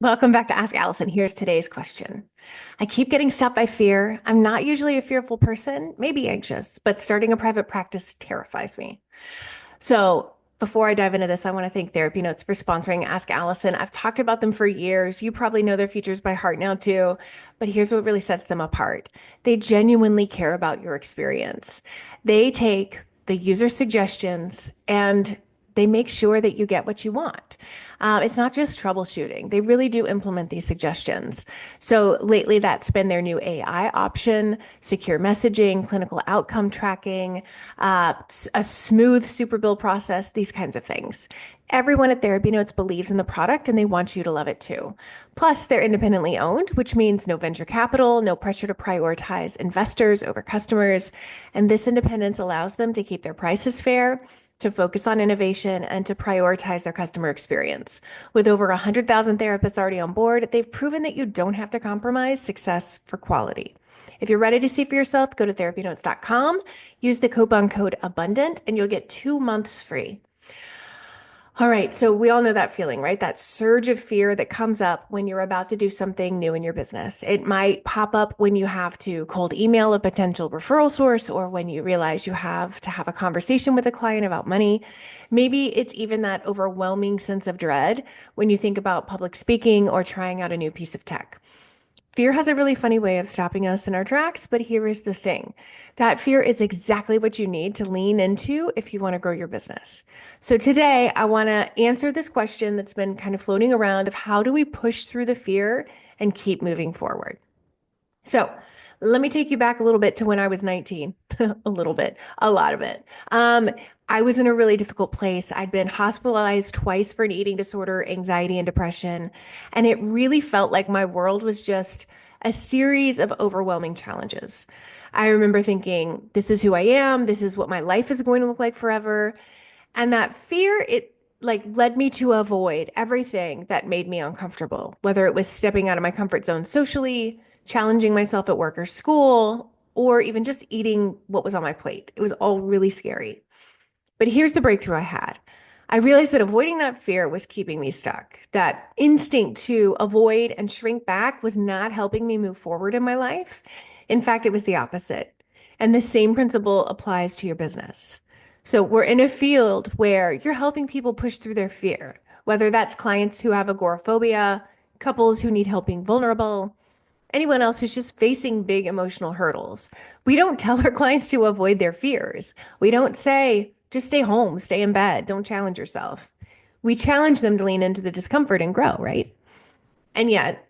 Welcome back to Ask Allison. Here's today's question. I keep getting stopped by fear. I'm not usually a fearful person, maybe anxious, but starting a private practice terrifies me. So, before I dive into this, I want to thank Therapy Notes for sponsoring Ask Allison. I've talked about them for years. You probably know their features by heart now, too. But here's what really sets them apart: they genuinely care about your experience. They take the user suggestions and they make sure that you get what you want. It's not just troubleshooting. They really do implement these suggestions. So lately, that's been their new AI option, secure messaging, clinical outcome tracking, a smooth super bill process, these kinds of things. Everyone at Therapy Notes believes in the product and they want you to love it too. Plus, they're independently owned, which means no venture capital, no pressure to prioritize investors over customers. And this independence allows them to keep their prices fair, to focus on innovation, and to prioritize their customer experience. With over 100,000 therapists already on board, they've proven that you don't have to compromise success for quality. If you're ready to see for yourself, go to therapynotes.com, use the coupon code ABUNDANT, and you'll get 2 months free. All right, so we all know that feeling, right? That surge of fear that comes up when you're about to do something new in your business. It might pop up when you have to cold email a potential referral source or when you realize you have to have a conversation with a client about money. Maybe it's even that overwhelming sense of dread when you think about public speaking or trying out a new piece of tech. Fear has a really funny way of stopping us in our tracks, but here is the thing. That fear is exactly what you need to lean into if you want to grow your business. So today, I want to answer this question that's been kind of floating around of how do we push through the fear and keep moving forward? So let me take you back a little bit to when I was 19. A little bit, a lot of it. I was in a really difficult place. I'd been hospitalized twice for an eating disorder, anxiety, and depression. And it really felt like my world was just a series of overwhelming challenges. I remember thinking, this is who I am. This is what my life is going to look like forever. And that fear, it like led me to avoid everything that made me uncomfortable, whether it was stepping out of my comfort zone socially, challenging myself at work or school, or even just eating what was on my plate. It was all really scary. But here's the breakthrough I had. I realized that avoiding that fear was keeping me stuck. That instinct to avoid and shrink back was not helping me move forward in my life. In fact, it was the opposite. And the same principle applies to your business. So we're in a field where you're helping people push through their fear, whether that's clients who have agoraphobia, couples who need help being vulnerable, anyone else who's just facing big emotional hurdles. We don't tell our clients to avoid their fears. We don't say, just stay home, stay in bed, don't challenge yourself. We challenge them to lean into the discomfort and grow, right? And yet,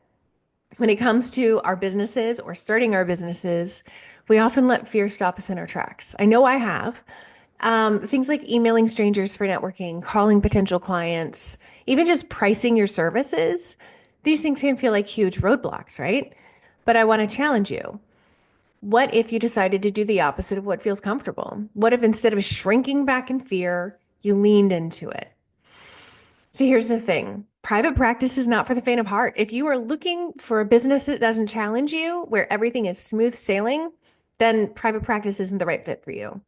when it comes to our businesses or starting our businesses, we often let fear stop us in our tracks. I know I have. Things like emailing strangers for networking, calling potential clients, even just pricing your services, these things can feel like huge roadblocks, right? But I want to challenge you. What if you decided to do the opposite of what feels comfortable? What if instead of shrinking back in fear, you leaned into it? So here's the thing. Private practice is not for the faint of heart. If you are looking for a business that doesn't challenge you, where everything is smooth sailing, then private practice isn't the right fit for you.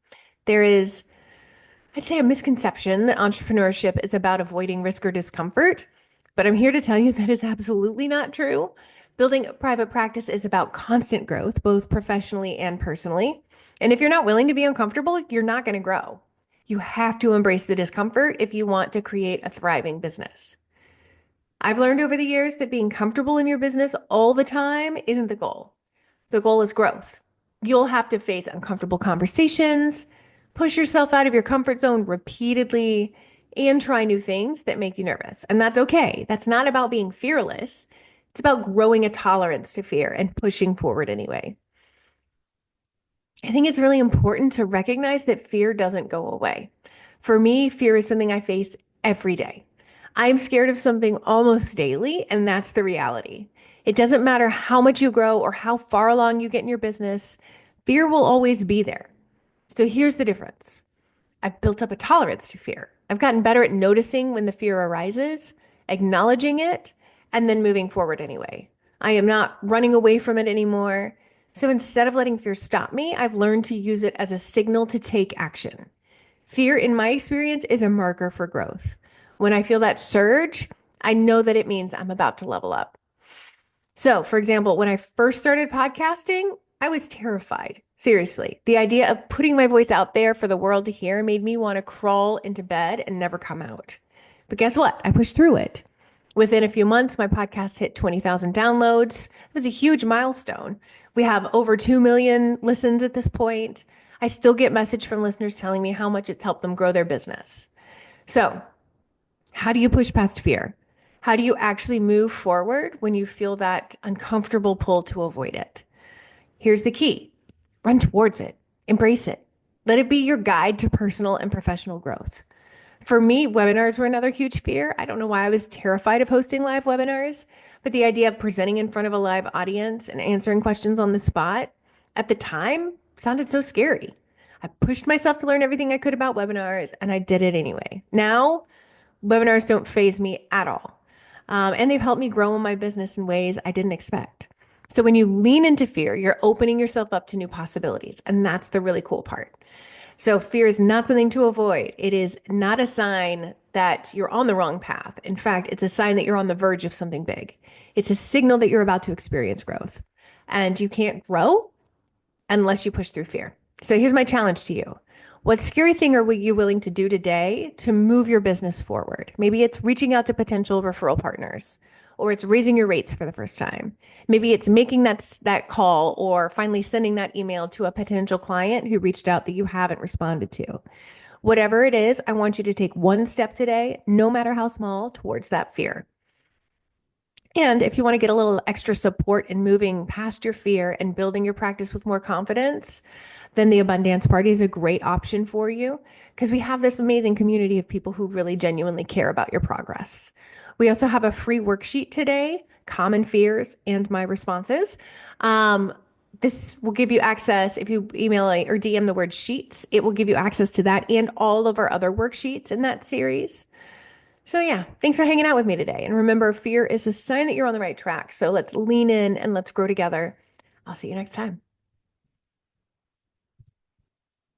There is, I'd say, a misconception that entrepreneurship is about avoiding risk or discomfort, but I'm here to tell you that is absolutely not true. Building a private practice is about constant growth, both professionally and personally. And if you're not willing to be uncomfortable, you're not going to grow. You have to embrace the discomfort if you want to create a thriving business. I've learned over the years that being comfortable in your business all the time isn't the goal. The goal is growth. You'll have to face uncomfortable conversations, push yourself out of your comfort zone repeatedly, and try new things that make you nervous. And that's okay. That's not about being fearless. It's about growing a tolerance to fear and pushing forward anyway. I think it's really important to recognize that fear doesn't go away. For me, fear is something I face every day. I'm scared of something almost daily, and that's the reality. It doesn't matter how much you grow or how far along you get in your business, fear will always be there. So here's the difference. I've built up a tolerance to fear. I've gotten better at noticing when the fear arises, acknowledging it, and then moving forward anyway. I am not running away from it anymore. So instead of letting fear stop me, I've learned to use it as a signal to take action. Fear, in my experience, is a marker for growth. When I feel that surge, I know that it means I'm about to level up. So, for example, when I first started podcasting, I was terrified. Seriously. The idea of putting my voice out there for the world to hear made me want to crawl into bed and never come out. But guess what? I pushed through it. Within a few months, my podcast hit 20,000 downloads. It was a huge milestone. We have over 2 million listens at this point. I still get message from listeners telling me how much it's helped them grow their business. So, how do you push past fear? How do you actually move forward when you feel that uncomfortable pull to avoid it? Here's the key: run towards it, embrace it. Let it be your guide to personal and professional growth. For me, webinars were another huge fear. I don't know why I was terrified of hosting live webinars, but the idea of presenting in front of a live audience and answering questions on the spot at the time sounded so scary. I pushed myself to learn everything I could about webinars, and I did it anyway. Now, webinars don't faze me at all. And they've helped me grow in my business in ways I didn't expect. So when you lean into fear, you're opening yourself up to new possibilities. And that's the really cool part. So fear is not something to avoid. It is not a sign that you're on the wrong path. In fact, it's a sign that you're on the verge of something big. It's a signal that you're about to experience growth. And you can't grow unless you push through fear. So here's my challenge to you. What scary thing are you willing to do today to move your business forward? Maybe it's reaching out to potential referral partners, or it's raising your rates for the first time. Maybe it's making that call or finally sending that email to a potential client who reached out that you haven't responded to. Whatever it is, I want you to take one step today, no matter how small, towards that fear. And if you want to get a little extra support in moving past your fear and building your practice with more confidence, then the Abundance Party is a great option for you because we have this amazing community of people who really genuinely care about your progress. We also have a free worksheet today, Common Fears and My Responses. This will give you access if you email or DM the word sheets. It will give you access to that and all of our other worksheets in that series. So yeah, thanks for hanging out with me today. And remember, fear is a sign that you're on the right track. So let's lean in and let's grow together. I'll see you next time.